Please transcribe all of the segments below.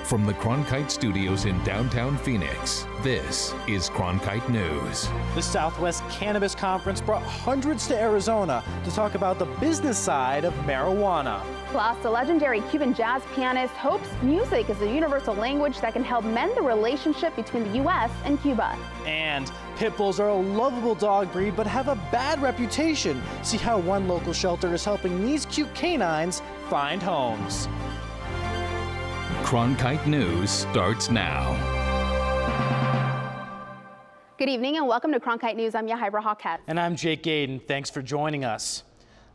From the Cronkite studios in downtown Phoenix, this is Cronkite News. The Southwest Cannabis Conference brought hundreds to Arizona to talk about the business side of marijuana. Plus, the legendary Cuban jazz pianist hopes music is a universal language that can help mend the relationship between the U.S. and Cuba. And pit bulls are a lovable dog breed but have a bad reputation. See how one local shelter is helping these cute canines find homes. Cronkite News starts now. Good evening and welcome to Cronkite News. I'm Yahaira Hawkett. And I'm Jake Gaden. Thanks for joining us.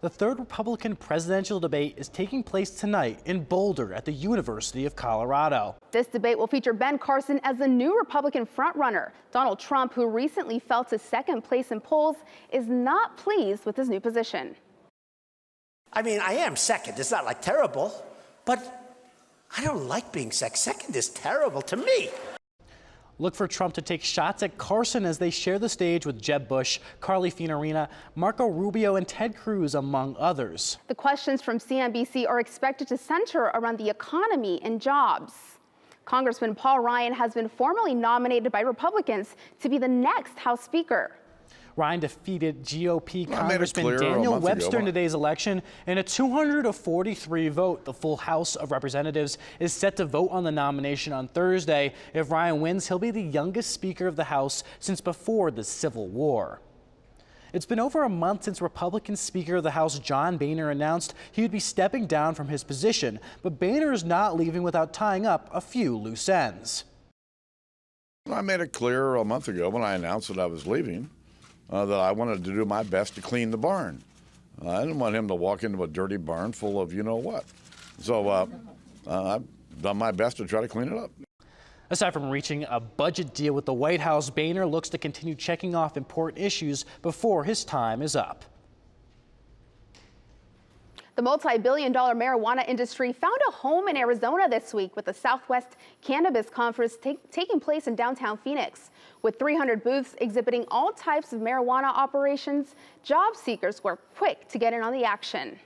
The third Republican presidential debate is taking place tonight in Boulder at the University of Colorado. This debate will feature Ben Carson as the new Republican frontrunner. Donald Trump, who recently fell to second place in polls, is not pleased with his new position. I mean, I am second. It's not like terrible, but I don't like being second. Second is terrible to me. Look for Trump to take shots at Carson as they share the stage with Jeb Bush, Carly Fiorina, Marco Rubio, and Ted Cruz, among others. The questions from CNBC are expected to center around the economy and jobs. Congressman Paul Ryan has been formally nominated by Republicans to be the next House Speaker. Ryan defeated GOP Congressman Daniel Webster in today's election in a 243 vote. The full House of Representatives is set to vote on the nomination on Thursday. If Ryan wins, he'll be the youngest Speaker of the House since before the Civil War. It's been over a month since Republican Speaker of the House John Boehner announced he would be stepping down from his position, but Boehner is not leaving without tying up a few loose ends. I made it clear a month ago when I announced that I was leaving that I wanted to do my best to clean the barn. I didn't want him to walk into a dirty barn full of you-know-what. So I've done my best to try to clean it up. Aside from reaching a budget deal with the White House, Boehner looks to continue checking off important issues before his time is up. The multi-billion-dollar marijuana industry found a home in Arizona this week with the Southwest Cannabis Conference taking place in downtown Phoenix. With 300 booths exhibiting all types of marijuana operations, job seekers were quick to get in on the action.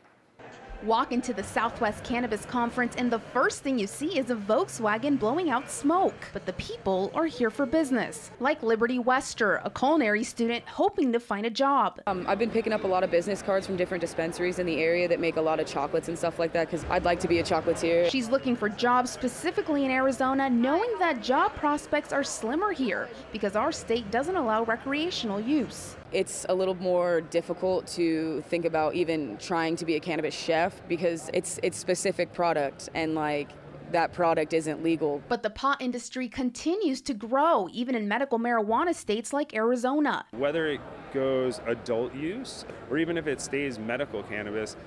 Walk into the Southwest Cannabis Conference and the first thing you see is a Volkswagen blowing out smoke. But the people are here for business, like Liberty Wester, a culinary student hoping to find a job. I've been picking up a lot of business cards from different dispensaries in the area that make a lot of chocolates and stuff like that because I'd like to be a chocolatier. She's looking for jobs specifically in Arizona, knowing that job prospects are slimmer here because our state doesn't allow recreational use. It's a little more difficult to think about even trying to be a cannabis chef because it's specific product and like that product isn't legal. But the pot industry continues to grow, even in medical marijuana states like Arizona. Whether it goes adult use or even if it stays medical cannabis,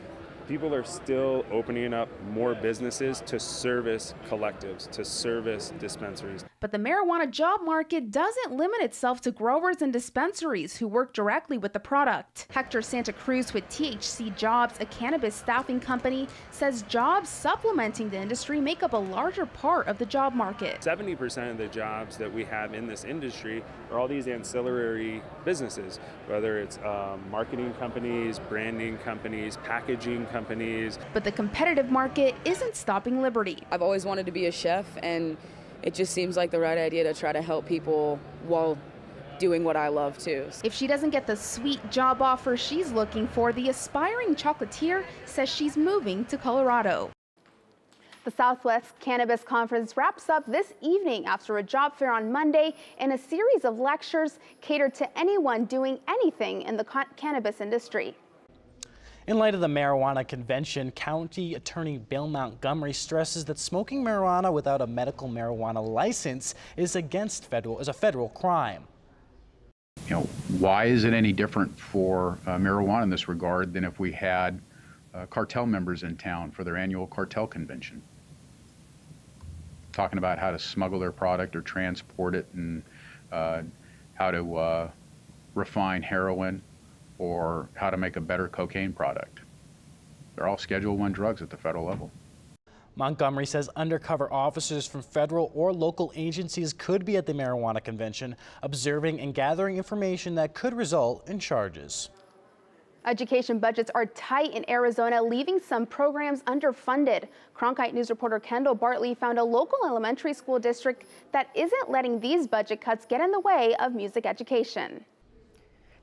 people are still opening up more businesses to service collectives, to service dispensaries. But the marijuana job market doesn't limit itself to growers and dispensaries who work directly with the product. Hector Santa Cruz with THC Jobs, a cannabis staffing company, says jobs supplementing the industry make up a larger part of the job market. 70% of the jobs that we have in this industry are all these ancillary businesses, whether it's marketing companies, branding companies, packaging companies. But the competitive market isn't stopping Liberty. I've always wanted to be a chef, and it just seems like the right idea to try to help people while doing what I love too. If she doesn't get the sweet job offer she's looking for, the aspiring chocolatier says she's moving to Colorado. The Southwest Cannabis Conference wraps up this evening after a job fair on Monday and a series of lectures catered to anyone doing anything in the cannabis industry. In light of the marijuana convention, County Attorney Bill Montgomery stresses that smoking marijuana without a medical marijuana license is a federal crime. You know, why is it any different for marijuana in this regard than if we had cartel members in town for their annual cartel convention? Talking about how to smuggle their product or transport it and how to refine heroin or how to make a better cocaine product. They're all Schedule I drugs at the federal level. Montgomery says undercover officers from federal or local agencies could be at the marijuana convention, observing and gathering information that could result in charges. Education budgets are tight in Arizona, leaving some programs underfunded. Cronkite News reporter Kendall Bartley found a local elementary school district that isn't letting these budget cuts get in the way of music education.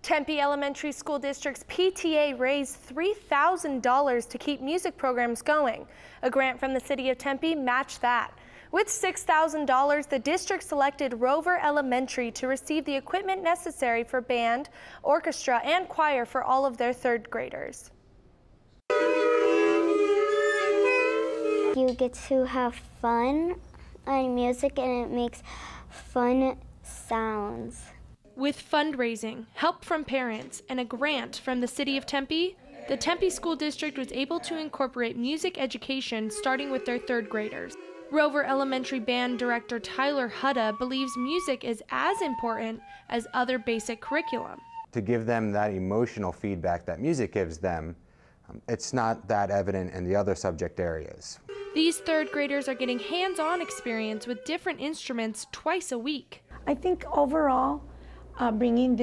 Tempe Elementary School District's PTA raised $3,000 to keep music programs going. A grant from the city of Tempe matched that. With $6,000, the district selected Rover Elementary to receive the equipment necessary for band, orchestra, and choir for all of their third graders. You get to have fun on music and it makes fun sounds. With fundraising, help from parents, and a grant from the city of Tempe, the Tempe School District was able to incorporate music education starting with their third graders. Rover Elementary Band Director Tyler Hudda believes music is as important as other basic curriculum. To give them that emotional feedback that music gives them, it's not that evident in the other subject areas. These third graders are getting hands-on experience with different instruments twice a week. I think overall, bringing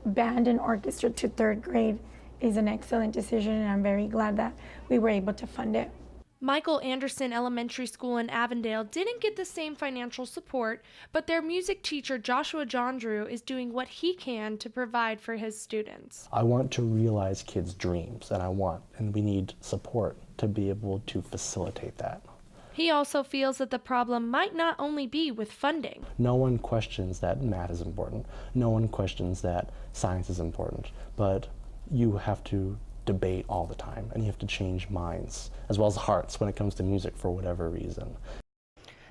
band and orchestra to third grade is an excellent decision, and I'm very glad that we were able to fund it. Michael Anderson Elementary School in Avondale didn't get the same financial support, but their music teacher Joshua Jondrew is doing what he can to provide for his students. I want to realize kids' dreams, and we need support to be able to facilitate that. He also feels that the problem might not only be with funding. No one questions that math is important. No one questions that science is important, but you have to debate all the time, and you have to change minds as well as hearts when it comes to music for whatever reason.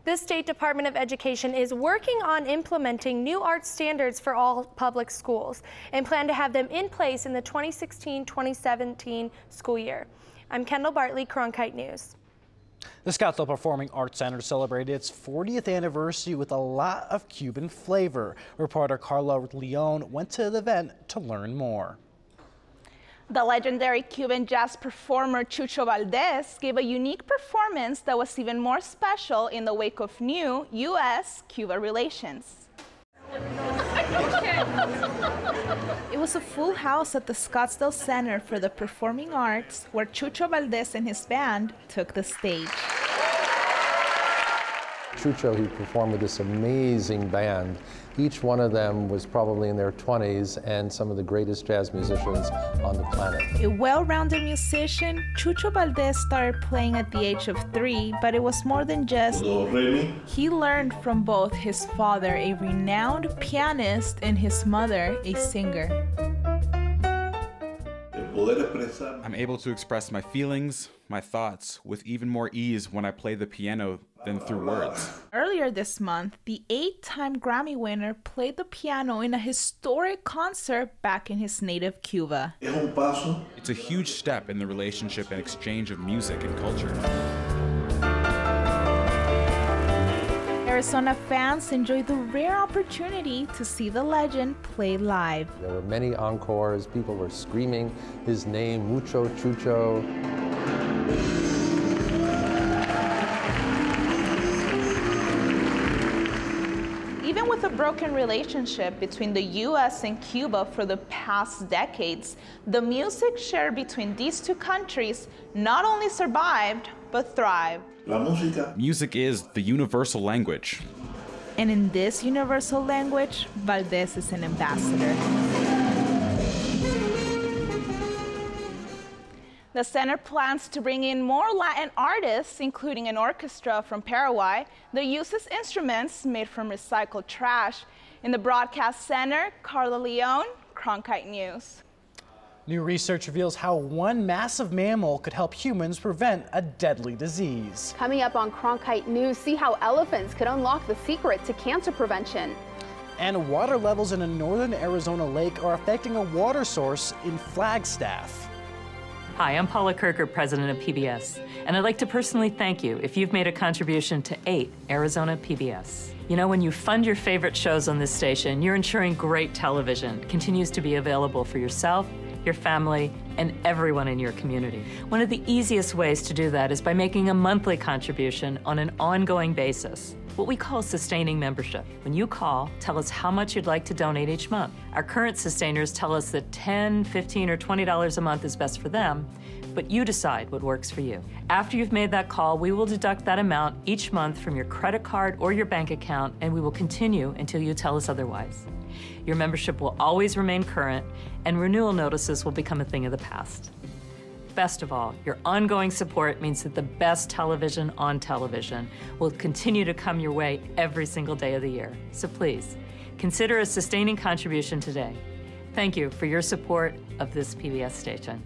The State Department of Education is working on implementing new art standards for all public schools and plan to have them in place in the 2016-2017 school year. I'm Kendall Bartley, Cronkite News. The Scottsdale Performing Arts Center celebrated its 40th anniversary with a lot of Cuban flavor. Reporter Carla Leon went to the event to learn more. The legendary Cuban jazz performer Chucho Valdés gave a unique performance that was even more special in the wake of new U.S.-Cuba relations. It was a full house at the Scottsdale Center for the Performing Arts, where Chucho Valdés and his band took the stage. Chucho, he performed with this amazing band. Each one of them was probably in their 20s and some of the greatest jazz musicians on the planet. A well-rounded musician, Chucho Valdés started playing at the age of 3, but it was more than just. He learned from both his father, a renowned pianist, and his mother, a singer. I'm able to express my feelings, my thoughts, with even more ease when I play the piano than through words. Earlier this month, the 8-time Grammy winner played the piano in a historic concert back in his native Cuba. It's a huge step in the relationship and exchange of music and culture. Arizona fans enjoyed the rare opportunity to see the legend play live. There were many encores. People were screaming his name, Mucho Chucho. Even with a broken relationship between the U.S. and Cuba for the past decades, the music shared between these two countries not only survived, but thrived. Music is the universal language. And in this universal language, Valdés is an ambassador. The center plans to bring in more Latin artists, including an orchestra from Paraguay that uses instruments made from recycled trash. In the broadcast center, Carla Leon, Cronkite News. New research reveals how one massive mammal could help humans prevent a deadly disease. Coming up on Cronkite News, see how elephants could unlock the secret to cancer prevention. And water levels in a northern Arizona lake are affecting a water source in Flagstaff. Hi, I'm Paula Kirker, president of PBS, and I'd like to personally thank you if you've made a contribution to 8 Arizona PBS. You know, when you fund your favorite shows on this station, you're ensuring great television continues to be available for yourself, your family, and everyone in your community. One of the easiest ways to do that is by making a monthly contribution on an ongoing basis, what we call sustaining membership. When you call, tell us how much you'd like to donate each month. Our current sustainers tell us that $10, $15, or $20 a month is best for them, but you decide what works for you. After you've made that call, we will deduct that amount each month from your credit card or your bank account, and we will continue until you tell us otherwise. Your membership will always remain current, and renewal notices will become a thing of the past. Best of all, your ongoing support means that the best television on television will continue to come your way every single day of the year. So please, consider a sustaining contribution today. Thank you for your support of this PBS station.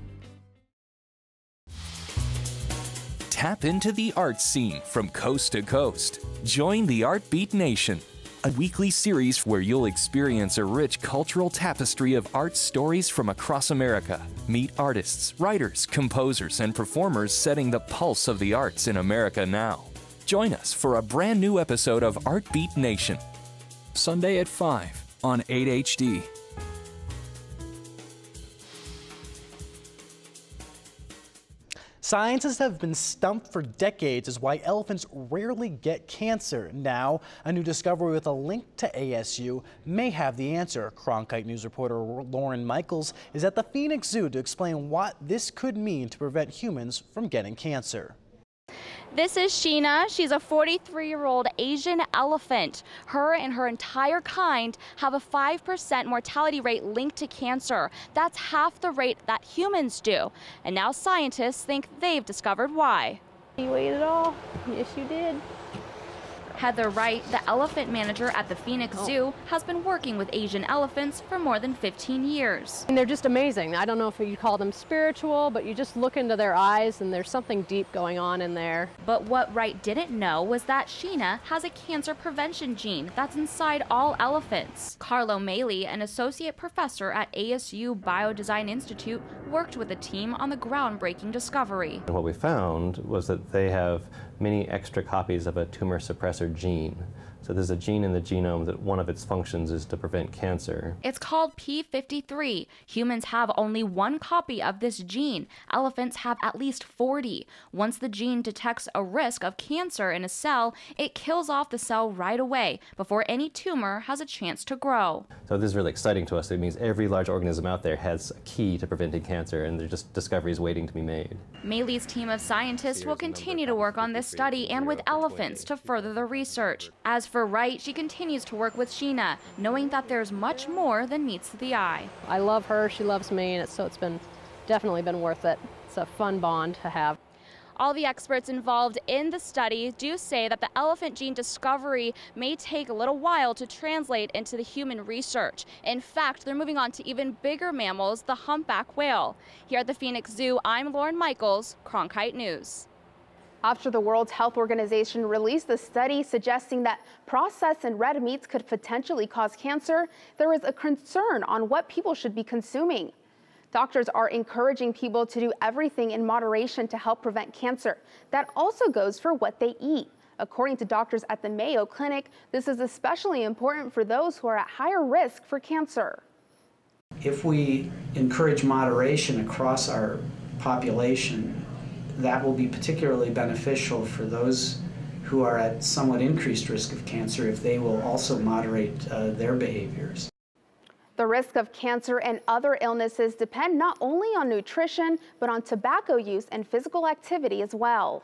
Tap into the art scene from coast to coast. Join the Art Beat Nation, a weekly series where you'll experience a rich cultural tapestry of art stories from across America. Meet artists, writers, composers, and performers setting the pulse of the arts in America now. Join us for a brand new episode of Art Beat Nation, Sunday at 5 on 8HD. Scientists have been stumped for decades as why elephants rarely get cancer. Now, a new discovery with a link to ASU may have the answer. Cronkite News reporter Lauren Michaels is at the Phoenix Zoo to explain what this could mean to prevent humans from getting cancer. This is Sheena. She's a 43-year-old Asian elephant. Her and her entire kind have a 5% mortality rate linked to cancer. That's half the rate that humans do. And now scientists think they've discovered why. You ate it all? Yes, you did. Heather Wright, the elephant manager at the Phoenix Zoo, has been working with Asian elephants for more than 15 years. And they're just amazing. I don't know if you call them spiritual, but you just look into their eyes and there's something deep going on in there. But what Wright didn't know was that Sheena has a cancer prevention gene that's inside all elephants. Carlo Maley, an associate professor at ASU Biodesign Institute, worked with the team on the groundbreaking discovery. And what we found was that they have many extra copies of a tumor suppressor gene. So there's a gene in the genome that one of its functions is to prevent cancer. It's called P53. Humans have only one copy of this gene. Elephants have at least 40. Once the gene detects a risk of cancer in a cell, it kills off the cell right away before any tumor has a chance to grow. So this is really exciting to us. It means every large organism out there has a key to preventing cancer, and they're just discoveries waiting to be made. Maley's team of scientists will continue to work on this study and with elephants to further the research. As for Wright, she continues to work with Sheena, knowing that there's much more than meets the eye. I love her, she loves me, and so it's definitely been worth it. It's a fun bond to have. All the experts involved in the study do say that the elephant gene discovery may take a little while to translate into the human research. In fact, they're moving on to even bigger mammals, the humpback whale. Here at the Phoenix Zoo, I'm Lauren Michaels, Cronkite News. After the World Health Organization released a study suggesting that processed and red meats could potentially cause cancer, there is a concern on what people should be consuming. Doctors are encouraging people to do everything in moderation to help prevent cancer. That also goes for what they eat. According to doctors at the Mayo Clinic, this is especially important for those who are at higher risk for cancer. If we encourage moderation across our population, that will be particularly beneficial for those who are at somewhat increased risk of cancer if they will also moderate their behaviors. The risk of cancer and other illnesses depend not only on nutrition, but on tobacco use and physical activity as well.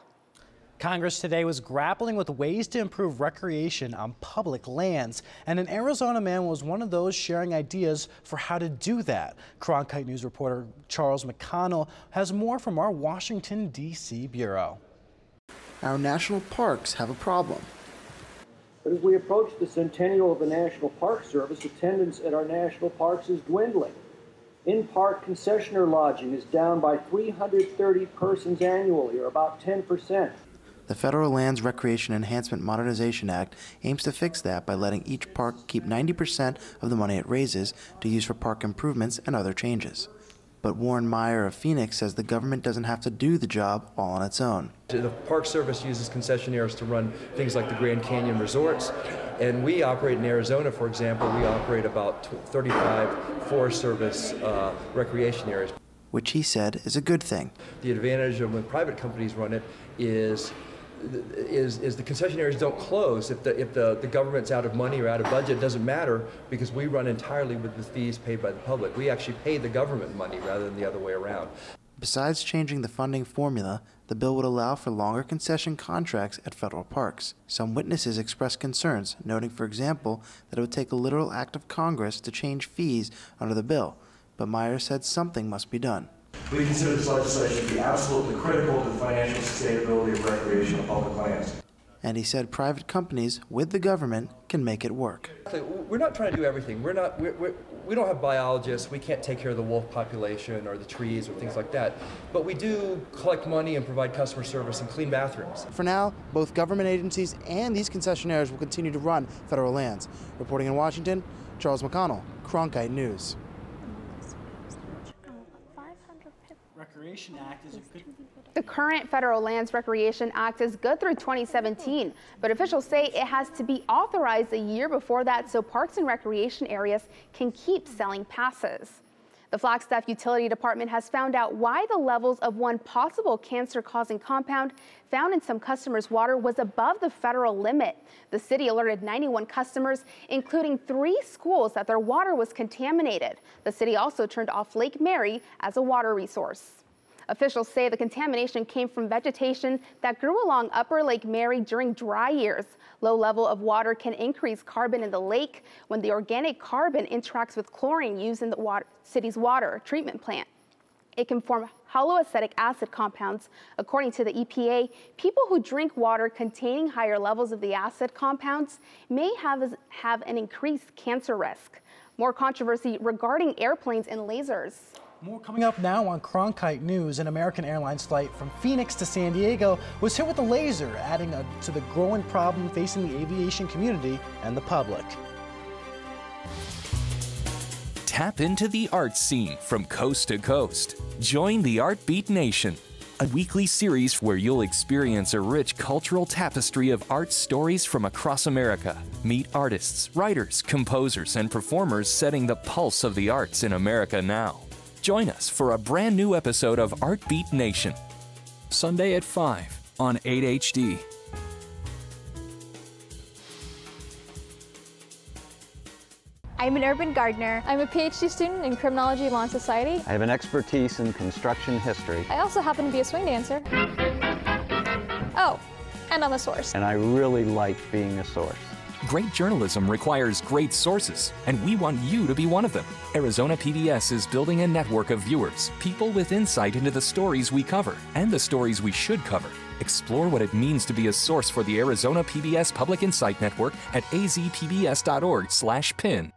Congress today was grappling with ways to improve recreation on public lands, and an Arizona man was one of those sharing ideas for how to do that. Cronkite News reporter Charles McConnell has more from our Washington, D.C. bureau. Our national parks have a problem. But as we approach the centennial of the National Park Service, attendance at our national parks is dwindling. In-park concessionaire lodging is down by 330 persons annually, or about 10%. The Federal Lands Recreation Enhancement Modernization Act aims to fix that by letting each park keep 90% of the money it raises to use for park improvements and other changes. But Warren Meyer of Phoenix says the government doesn't have to do the job all on its own. The Park Service uses concessionaires to run things like the Grand Canyon resorts, and we operate in Arizona, for example, we operate about 35 Forest Service recreation areas. which he said is a good thing. The advantage of when private companies run it is the concessionaires don't close. If the government's out of money or out of budget, it doesn't matter, because we run entirely with the fees paid by the public. We actually pay the government money rather than the other way around. Besides changing the funding formula, the bill would allow for longer concession contracts at federal parks. Some witnesses expressed concerns, noting, for example, that it would take a literal act of Congress to change fees under the bill. But Meyer said something must be done. We consider this legislation to be absolutely critical to the financial sustainability of recreational public lands. And he said private companies with the government can make it work. We're not trying to do everything. We don't have biologists. We can't take care of the wolf population or the trees or things like that. But we do collect money and provide customer service and clean bathrooms. For now, both government agencies and these concessionaires will continue to run federal lands. Reporting in Washington, Charles McConnell, Cronkite News. Recreation Act is a good... The current Federal Lands Recreation Act is good through 2017, but officials say it has to be authorized a year before that so parks and recreation areas can keep selling passes. The Flagstaff Utility Department has found out why the levels of one possible cancer-causing compound found in some customers' water was above the federal limit. The city alerted 91 customers, including 3 schools, that their water was contaminated. The city also turned off Lake Mary as a water resource. Officials say the contamination came from vegetation that grew along Upper Lake Mary during dry years. Low level of water can increase carbon in the lake when the organic carbon interacts with chlorine used in the city's water treatment plant. It can form hollow acetic acid compounds. According to the EPA, people who drink water containing higher levels of the acid compounds may have an increased cancer risk. More controversy regarding airplanes and lasers. More coming up now on Cronkite News. An American Airlines flight from Phoenix to San Diego was hit with a laser, adding to the growing problem facing the aviation community and the public. Tap into the art scene from coast to coast. Join the Art Beat Nation, a weekly series where you'll experience a rich cultural tapestry of art stories from across America. Meet artists, writers, composers, and performers setting the pulse of the arts in America now. Join us for a brand new episode of Art Beat Nation, Sunday at 5 on 8HD. I'm an urban gardener. I'm a PhD student in criminology law and society. I have an expertise in construction history. I also happen to be a swing dancer. Oh, and I'm a source. And I really like being a source. Great journalism requires great sources, and we want you to be one of them. Arizona PBS is building a network of viewers, people with insight into the stories we cover and the stories we should cover. Explore what it means to be a source for the Arizona PBS Public Insight Network at azpbs.org/pin.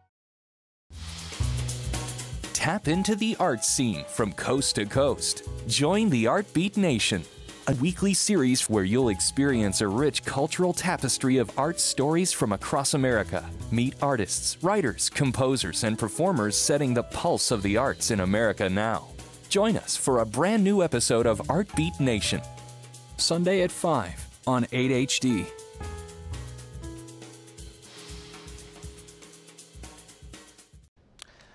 Tap into the art scene from coast to coast. Join the Art Beat Nation, a weekly series where you'll experience a rich cultural tapestry of art stories from across America. Meet artists, writers, composers, and performers setting the pulse of the arts in America now. Join us for a brand new episode of Art Beat Nation, Sunday at 5 on 8HD.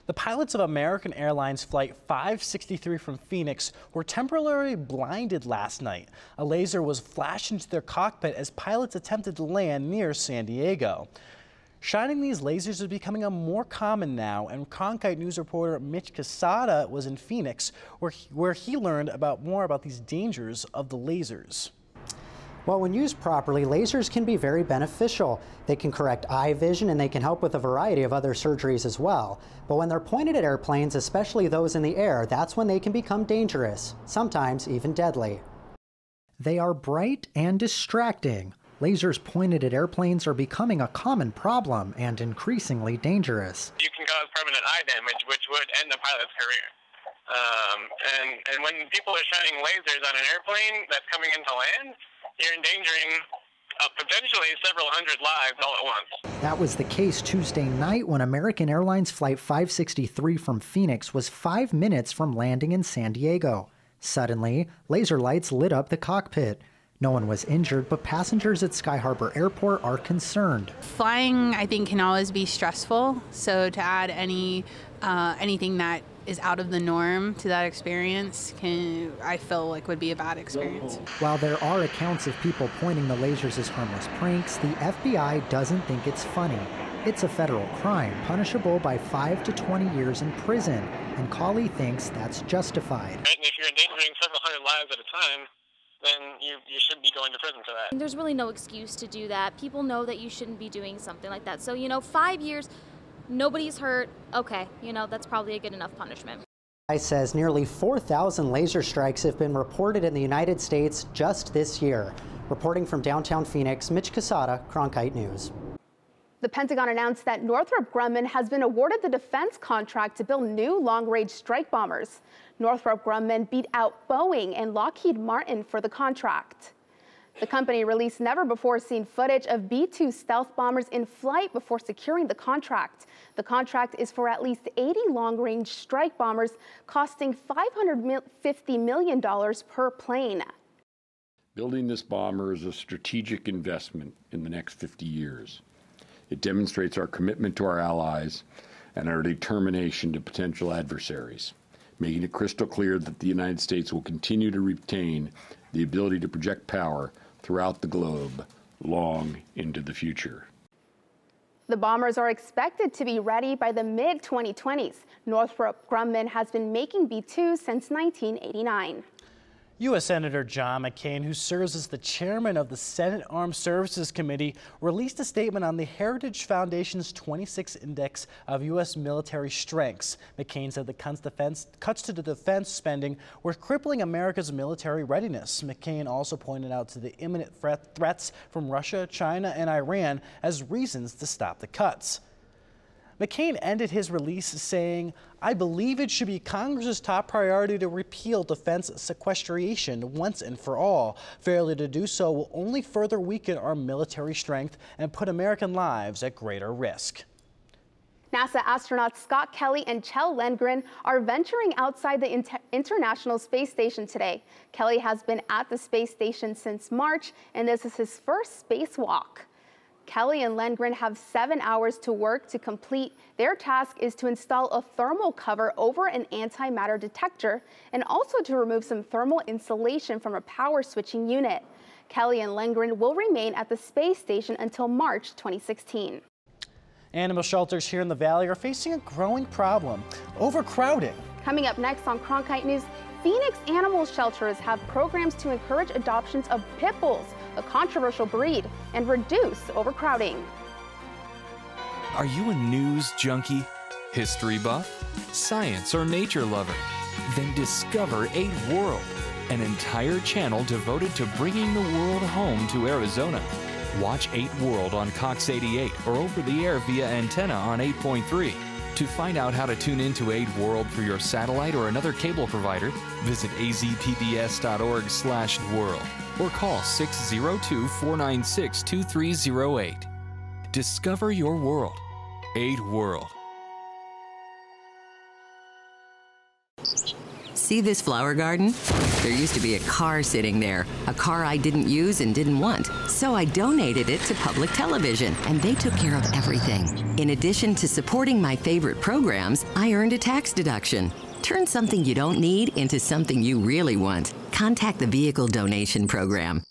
The pilots of American Airlines Flight 563 from Phoenix were temporarily blinded last night. A laser was flashed into their cockpit as pilots attempted to land near San Diego. Shining these lasers is becoming more common now, and Cronkite News reporter Mitch Casada was in Phoenix where he learned more about these dangers of the lasers. Well, when used properly, lasers can be very beneficial. They can correct eye vision and they can help with a variety of other surgeries as well. But when they're pointed at airplanes, especially those in the air, that's when they can become dangerous, sometimes even deadly. They are bright and distracting. Lasers pointed at airplanes are becoming a common problem and increasingly dangerous. You can cause permanent eye damage, which would end the pilot's career. And when people are shining lasers on an airplane that's coming into land, you're endangering potentially several hundred lives all at once. That was the case Tuesday night when American Airlines Flight 563 from Phoenix was 5 minutes from landing in San Diego. Suddenly, laser lights lit up the cockpit. No one was injured, but passengers at Sky Harbor Airport are concerned. Flying, I think, can always be stressful, so to add anything that is out of the norm to that experience I feel like would be a bad experience. While there are accounts of people pointing the lasers as harmless pranks, the FBI doesn't think it's funny. It's a federal crime, punishable by 5 to 20 years in prison, and Cawley thinks that's justified. And if you're endangering several hundred lives at a time, then you should be going to prison for that. There's really no excuse to do that. People know that you shouldn't be doing something like that. So, 5 years, nobody's hurt. Okay, that's probably a good enough punishment. The FBI says nearly 4,000 laser strikes have been reported in the United States just this year. Reporting from downtown Phoenix, Mitch Casada, Cronkite News. The Pentagon announced that Northrop Grumman has been awarded the defense contract to build new long-range strike bombers. Northrop Grumman beat out Boeing and Lockheed Martin for the contract. The company released never-before-seen footage of B-2 stealth bombers in flight before securing the contract. The contract is for at least 80 long-range strike bombers, costing $550 million per plane. Building this bomber is a strategic investment in the next 50 years. It demonstrates our commitment to our allies and our determination to potential adversaries, making it crystal clear that the United States will continue to retain the ability to project power throughout the globe long into the future. The bombers are expected to be ready by the mid-2020s. Northrop Grumman has been making B-2s since 1989. U.S. Senator John McCain, who serves as the chairman of the Senate Armed Services Committee, released a statement on the Heritage Foundation's 26 Index of U.S. military strengths. McCain said the cuts to the defense spending were crippling America's military readiness. McCain also pointed out to the imminent threats from Russia, China, and Iran as reasons to stop the cuts. McCain ended his release saying, "I believe it should be Congress's top priority to repeal defense sequestration once and for all. Failure to do so will only further weaken our military strength and put American lives at greater risk." NASA astronauts Scott Kelly and Chelle Lindgren are venturing outside the International Space Station today. Kelly has been at the space station since March, and this is his first spacewalk. Kelly and Lindgren have 7 hours to work to complete. Their task is to install a thermal cover over an antimatter detector and also to remove some thermal insulation from a power switching unit. Kelly and Lindgren will remain at the space station until March 2016. Animal shelters here in the Valley are facing a growing problem: overcrowding. Coming up next on Cronkite News, Phoenix animal shelters have programs to encourage adoptions of pit bulls, a controversial breed, and reduce overcrowding. Are you a news junkie, history buff, science or nature lover? Then discover 8 World, an entire channel devoted to bringing the world home to Arizona. Watch 8 World on Cox 88 or over the air via antenna on 8.3. To find out how to tune into 8 World for your satellite or another cable provider, visit azpbs.org/world or call 602-496-2308. Discover your world. 8 World. See this flower garden? There used to be a car sitting there, a car I didn't use and didn't want. So I donated it to public television, and they took care of everything. In addition to supporting my favorite programs, I earned a tax deduction. Turn something you don't need into something you really want. Contact the Vehicle Donation Program.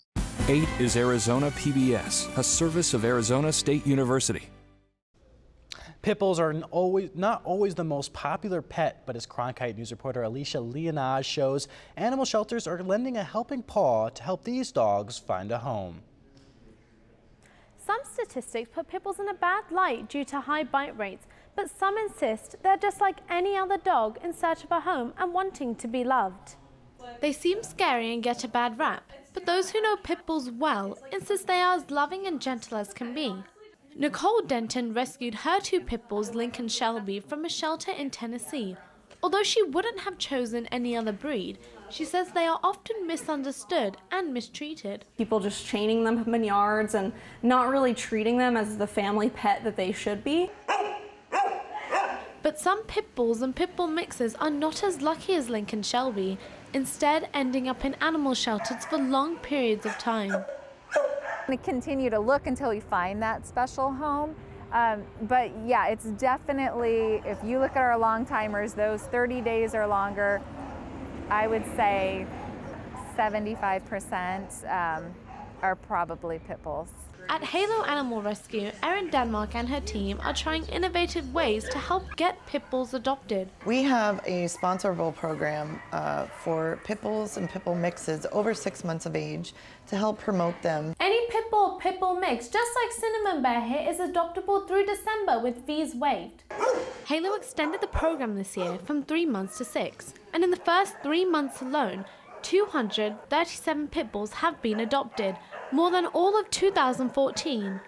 8 is Arizona PBS, a service of Arizona State University. Pit bulls are not always the most popular pet, but as Cronkite News reporter Alicia Leonage shows, animal shelters are lending a helping paw to help these dogs find a home. Some statistics put pit bulls in a bad light due to high bite rates, but some insist they're just like any other dog in search of a home and wanting to be loved. They seem scary and get a bad rap, but those who know pit bulls well insist they are as loving and gentle as can be. Nicole Denton rescued her 2 pit bulls, Lincoln and Shelby, from a shelter in Tennessee. Although she wouldn't have chosen any other breed, she says they are often misunderstood and mistreated. People just chaining them up in yards and not really treating them as the family pet that they should be. But some pit bulls and pit bull mixes are not as lucky as Lincoln and Shelby, instead ending up in animal shelters for long periods of time. We continue to look until we find that special home. But yeah, it's definitely, if you look at our long timers, those 30 days or longer, I would say 75% are probably pit bulls. At Halo Animal Rescue, Erin Denmark and her team are trying innovative ways to help get pit bulls adopted. We have a sponsorable program for pit bulls and pit bull mixes over 6 months of age to help promote them. Any pit bull mix, just like Cinnamon Bear here, is adoptable through December with fees waived. Halo extended the program this year from 3 months to 6, and in the first 3 months alone, 237 pit bulls have been adopted, more than all of 2014.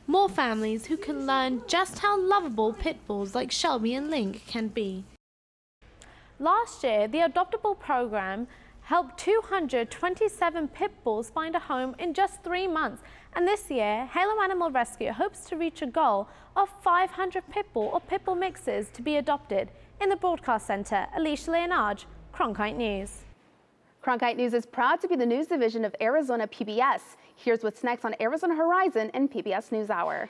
More families who can learn just how lovable pit bulls like Shelby and Link can be. Last year, the Adoptable program helped 227 pit bulls find a home in just 3 months. And this year, Halo Animal Rescue hopes to reach a goal of 500 pit bull or pit bull mixes to be adopted. In the Broadcast Center, Alicia Leonard, Cronkite News. Cronkite News is proud to be the news division of Arizona PBS. Here's what's next on Arizona Horizon and PBS NewsHour.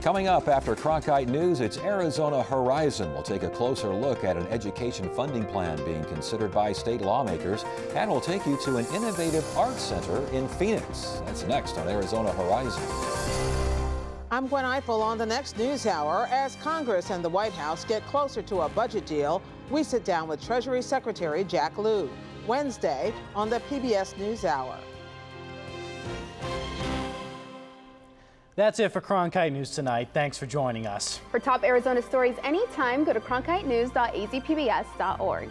Coming up after Cronkite News, it's Arizona Horizon. We'll take a closer look at an education funding plan being considered by state lawmakers, and we'll take you to an innovative arts center in Phoenix. That's next on Arizona Horizon. I'm Gwen Eiffel on the next NewsHour. As Congress and the White House get closer to a budget deal, we sit down with Treasury Secretary Jack Lew. Wednesday on the PBS NewsHour. That's it for Cronkite News tonight. Thanks for joining us. For top Arizona stories anytime, go to cronkitenews.azpbs.org.